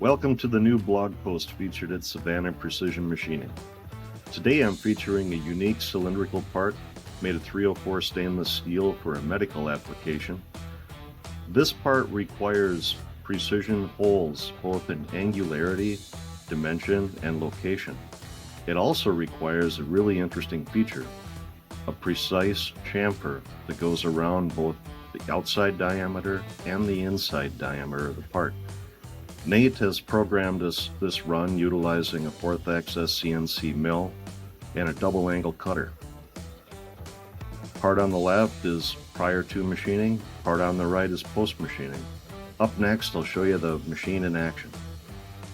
Welcome to the new blog post featured at Savannah Precision Machining. Today I'm featuring a unique cylindrical part made of 304 stainless steel for a medical application. This part requires precision holes both in angularity, dimension, and location. It also requires a really interesting feature, a precise chamfer that goes around both the outside diameter and the inside diameter of the part. Nate has programmed this run utilizing a 4th axis CNC mill and a double angle cutter. Part on the left is prior to machining, part on the right is post machining. Up next I'll show you the machine in action.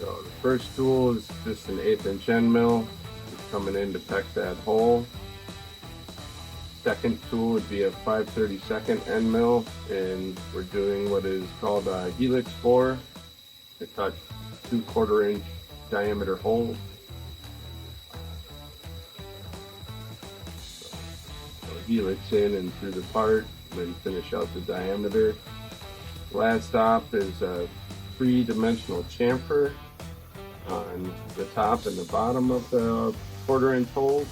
So the first tool is just an 1/8 inch end mill. It's coming in to peck that hole. Second tool would be a 5/32 end mill, and we're doing what is called a helix bore to cut 2/4 inch diameter holes. So helix in and through the part, then finish out the diameter. Last stop is a 3-dimensional chamfer on the top and the bottom of the 1/4 inch holes.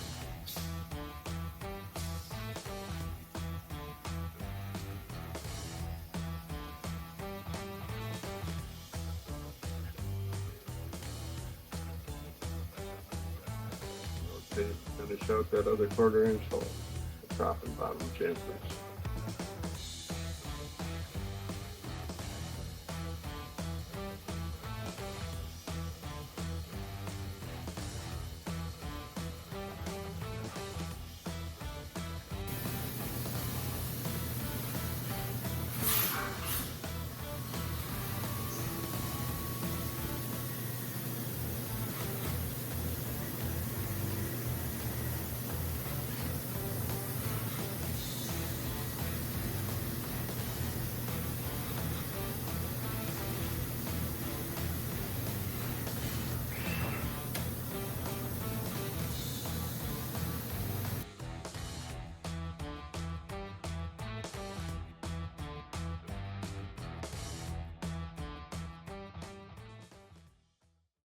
Finish out that other 1/4 inch hole, the top and bottom chamfers.